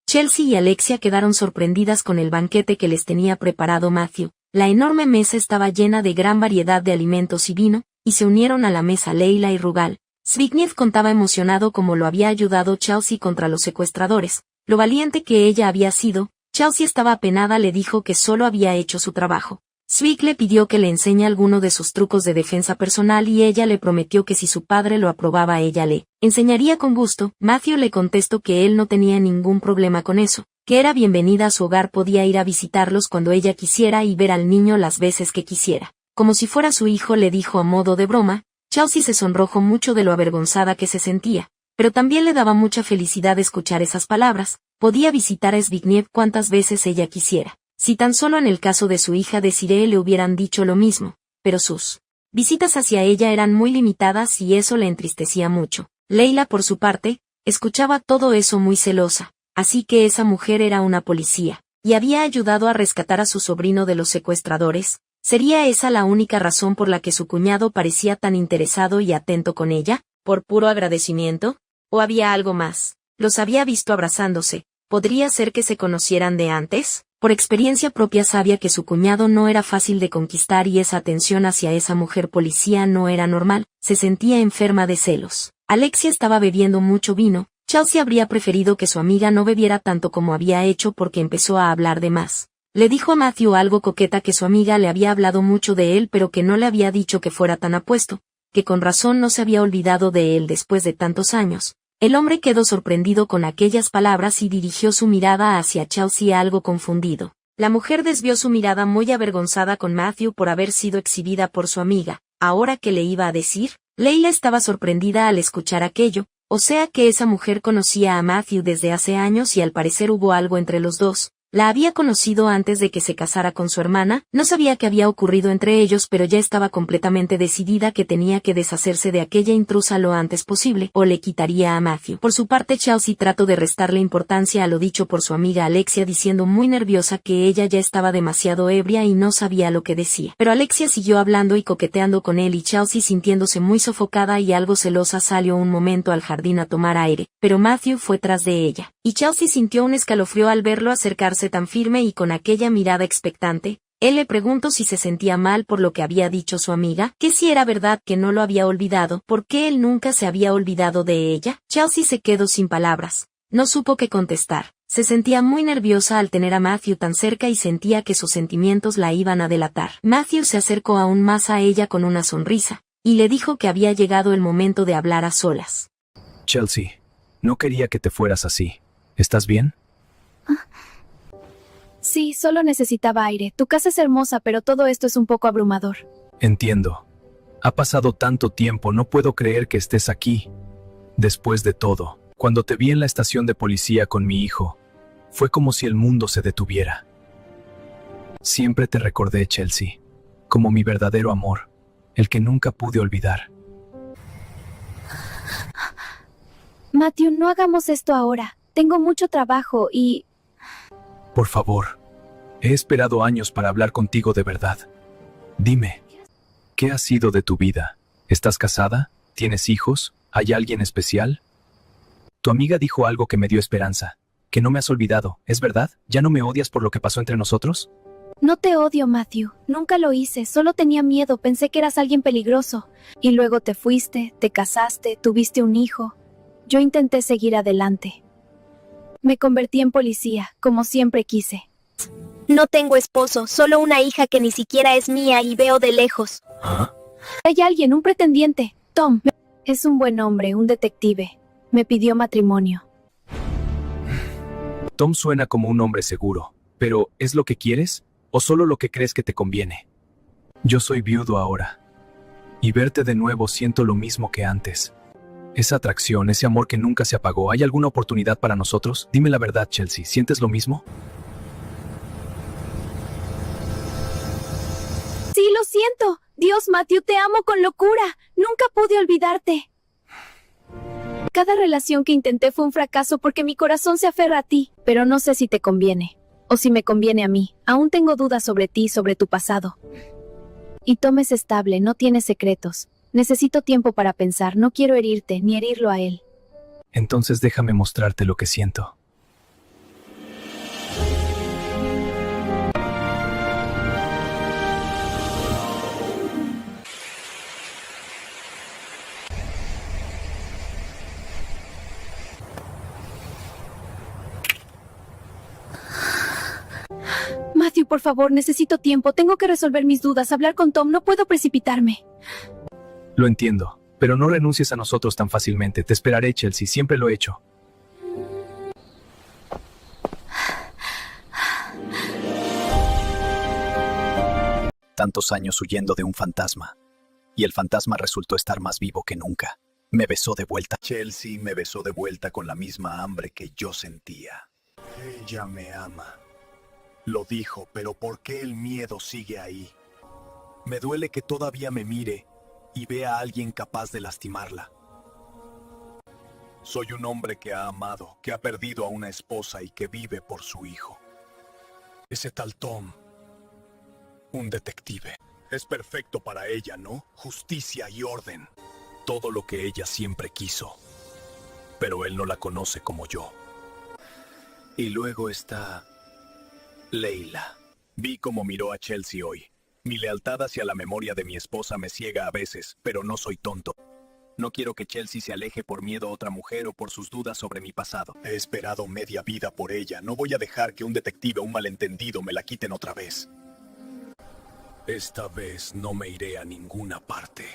Chelsea y Alexia quedaron sorprendidas con el banquete que les tenía preparado Matthew. La enorme mesa estaba llena de gran variedad de alimentos y vino, y se unieron a la mesa Leila y Rugal. Zbigniew contaba emocionado cómo lo había ayudado Chelsea contra los secuestradores, lo valiente que ella había sido. Chelsea estaba apenada, le dijo que solo había hecho su trabajo. Zbig le pidió que le enseñe alguno de sus trucos de defensa personal y ella le prometió que si su padre lo aprobaba ella le enseñaría con gusto. Matthew le contestó que él no tenía ningún problema con eso, que era bienvenida a su hogar, podía ir a visitarlos cuando ella quisiera y ver al niño las veces que quisiera. Como si fuera su hijo, le dijo a modo de broma. Chelsea se sonrojó mucho de lo avergonzada que se sentía, pero también le daba mucha felicidad escuchar esas palabras. Podía visitar a Zbigniew cuantas veces ella quisiera. Si tan solo en el caso de su hija Desiree le hubieran dicho lo mismo, pero sus visitas hacia ella eran muy limitadas y eso le entristecía mucho. Leila, por su parte, escuchaba todo eso muy celosa. Así que esa mujer era una policía, y había ayudado a rescatar a su sobrino de los secuestradores. ¿Sería esa la única razón por la que su cuñado parecía tan interesado y atento con ella? ¿Por puro agradecimiento? ¿O había algo más? Los había visto abrazándose. ¿Podría ser que se conocieran de antes? Por experiencia propia sabía que su cuñado no era fácil de conquistar y esa atención hacia esa mujer policía no era normal. Se sentía enferma de celos. Alexia estaba bebiendo mucho vino. Chelsea habría preferido que su amiga no bebiera tanto como había hecho porque empezó a hablar de más. Le dijo a Matthew algo coqueta que su amiga le había hablado mucho de él pero que no le había dicho que fuera tan apuesto, que con razón no se había olvidado de él después de tantos años. El hombre quedó sorprendido con aquellas palabras y dirigió su mirada hacia Chelsea algo confundido. La mujer desvió su mirada muy avergonzada con Matthew por haber sido exhibida por su amiga. ¿Ahora qué le iba a decir? Leila estaba sorprendida al escuchar aquello. O sea que esa mujer conocía a Matthew desde hace años y al parecer hubo algo entre los dos. La había conocido antes de que se casara con su hermana, no sabía qué había ocurrido entre ellos, pero ya estaba completamente decidida que tenía que deshacerse de aquella intrusa lo antes posible, o le quitaría a Matthew. Por su parte Chelsea trató de restarle importancia a lo dicho por su amiga Alexia, diciendo muy nerviosa que ella ya estaba demasiado ebria y no sabía lo que decía. Pero Alexia siguió hablando y coqueteando con él y Chelsea, sintiéndose muy sofocada y algo celosa, salió un momento al jardín a tomar aire, pero Matthew fue tras de ella, y Chelsea sintió un escalofrío al verlo acercarse tan firme y con aquella mirada expectante. Él le preguntó si se sentía mal por lo que había dicho su amiga, que si era verdad que no lo había olvidado, ¿por qué él nunca se había olvidado de ella? Chelsea se quedó sin palabras. No supo qué contestar. Se sentía muy nerviosa al tener a Matthew tan cerca y sentía que sus sentimientos la iban a delatar. Matthew se acercó aún más a ella con una sonrisa, y le dijo que había llegado el momento de hablar a solas. Chelsea, no quería que te fueras así. ¿Estás bien? Sí, solo necesitaba aire. Tu casa es hermosa, pero todo esto es un poco abrumador. Entiendo. Ha pasado tanto tiempo, no puedo creer que estés aquí. Después de todo, cuando te vi en la estación de policía con mi hijo, fue como si el mundo se detuviera. Siempre te recordé, Chelsea, como mi verdadero amor, el que nunca pude olvidar. Matthew, no hagamos esto ahora. Tengo mucho trabajo y... Por favor, he esperado años para hablar contigo de verdad. Dime, ¿qué ha sido de tu vida? ¿Estás casada? ¿Tienes hijos? ¿Hay alguien especial? Tu amiga dijo algo que me dio esperanza, que no me has olvidado, ¿es verdad? ¿Ya no me odias por lo que pasó entre nosotros? No te odio, Matthew. Nunca lo hice. Solo tenía miedo. Pensé que eras alguien peligroso. Y luego te fuiste, te casaste, tuviste un hijo. Yo intenté seguir adelante. Me convertí en policía, como siempre quise. No tengo esposo, solo una hija que ni siquiera es mía y veo de lejos. ¿Ah? Hay alguien, un pretendiente. Tom. Es un buen hombre, un detective. Me pidió matrimonio. Tom suena como un hombre seguro, pero ¿es lo que quieres o solo lo que crees que te conviene? Yo soy viudo ahora, y verte de nuevo siento lo mismo que antes. Esa atracción, ese amor que nunca se apagó, ¿hay alguna oportunidad para nosotros? Dime la verdad, Chelsea, ¿sientes lo mismo? Sí, lo siento. Dios, Matthew, te amo con locura. Nunca pude olvidarte. Cada relación que intenté fue un fracaso porque mi corazón se aferra a ti, pero no sé si te conviene, o si me conviene a mí. Aún tengo dudas sobre ti y sobre tu pasado. Y Tom es estable, no tiene secretos. Necesito tiempo para pensar, no quiero herirte, ni herirlo a él. Entonces déjame mostrarte lo que siento. Matthew, por favor, necesito tiempo. Tengo que resolver mis dudas, hablar con Tom. No puedo precipitarme. Lo entiendo, pero no renuncies a nosotros tan fácilmente. Te esperaré, Chelsea, siempre lo he hecho. Tantos años huyendo de un fantasma, y el fantasma resultó estar más vivo que nunca. Me besó de vuelta. Chelsea me besó de vuelta con la misma hambre que yo sentía. Ella me ama. Lo dijo, pero ¿por qué el miedo sigue ahí? Me duele que todavía me mire y vea a alguien capaz de lastimarla. Soy un hombre que ha amado, que ha perdido a una esposa y que vive por su hijo. Ese tal Tom, un detective, es perfecto para ella, ¿no? Justicia y orden. Todo lo que ella siempre quiso. Pero él no la conoce como yo. Y luego está Leila. Vi cómo miró a Chelsea hoy. Mi lealtad hacia la memoria de mi esposa me ciega a veces, pero no soy tonto. No quiero que Chelsea se aleje por miedo a otra mujer o por sus dudas sobre mi pasado. He esperado media vida por ella. No voy a dejar que un detective o un malentendido me la quiten otra vez. Esta vez no me iré a ninguna parte.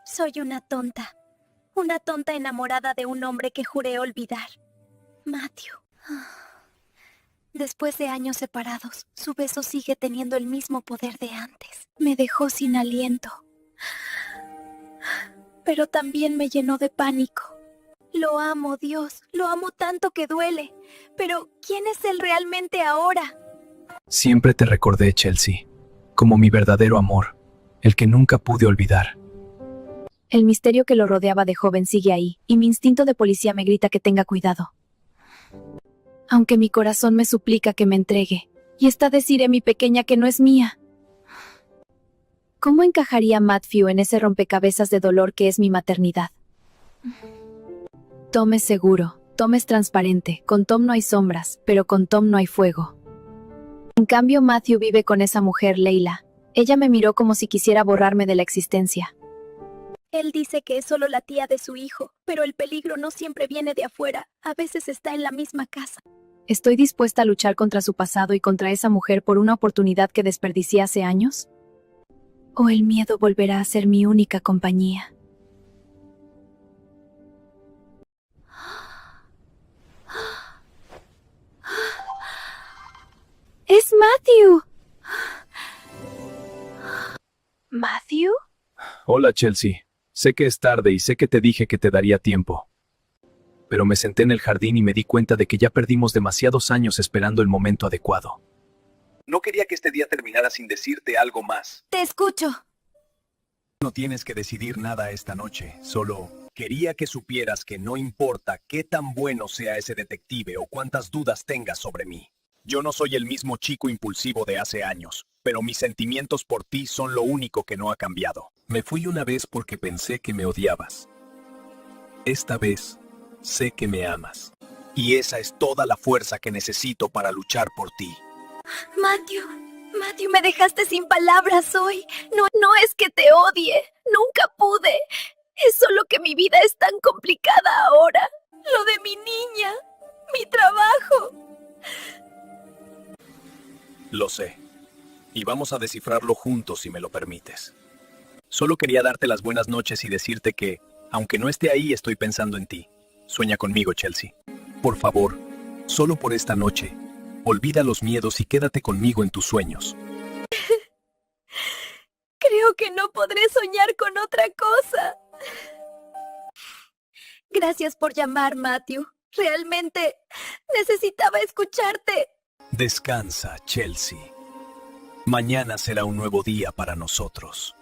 Soy una tonta enamorada de un hombre que juré olvidar. Matthew. Después de años separados, su beso sigue teniendo el mismo poder de antes. Me dejó sin aliento. Pero también me llenó de pánico. Lo amo, Dios, lo amo tanto que duele. Pero, ¿quién es él realmente ahora? Siempre te recordé, Chelsea, como mi verdadero amor, el que nunca pude olvidar. El misterio que lo rodeaba de joven sigue ahí, y mi instinto de policía me grita que tenga cuidado. Aunque mi corazón me suplica que me entregue, y esta deciré mi pequeña que no es mía. ¿Cómo encajaría Matthew en ese rompecabezas de dolor que es mi maternidad? Tom es seguro, Tom es transparente, con Tom no hay sombras, pero con Tom no hay fuego. En cambio, Matthew vive con esa mujer, Leila. Ella me miró como si quisiera borrarme de la existencia. Él dice que es solo la tía de su hijo, pero el peligro no siempre viene de afuera, a veces está en la misma casa. ¿Estoy dispuesta a luchar contra su pasado y contra esa mujer por una oportunidad que desperdicié hace años? ¿O el miedo volverá a ser mi única compañía? ¡Es Matthew! ¿Matthew? Hola, Chelsea. Sé que es tarde y sé que te dije que te daría tiempo. Pero me senté en el jardín y me di cuenta de que ya perdimos demasiados años esperando el momento adecuado. No quería que este día terminara sin decirte algo más. Te escucho. No tienes que decidir nada esta noche, solo quería que supieras que no importa qué tan bueno sea ese detective o cuántas dudas tengas sobre mí. Yo no soy el mismo chico impulsivo de hace años, pero mis sentimientos por ti son lo único que no ha cambiado. Me fui una vez porque pensé que me odiabas. Esta vez sé que me amas. Y esa es toda la fuerza que necesito para luchar por ti. Matthew, me dejaste sin palabras hoy. No es que te odie, nunca pude. Es solo que mi vida es tan complicada ahora. Lo de mi niña, mi trabajo. Lo sé. Y vamos a descifrarlo juntos si me lo permites. Solo quería darte las buenas noches y decirte que, aunque no esté ahí, estoy pensando en ti. Sueña conmigo, Chelsea. Por favor, solo por esta noche, olvida los miedos y quédate conmigo en tus sueños. Creo que no podré soñar con otra cosa. Gracias por llamar, Matthew. Realmente necesitaba escucharte. Descansa, Chelsea. Mañana será un nuevo día para nosotros.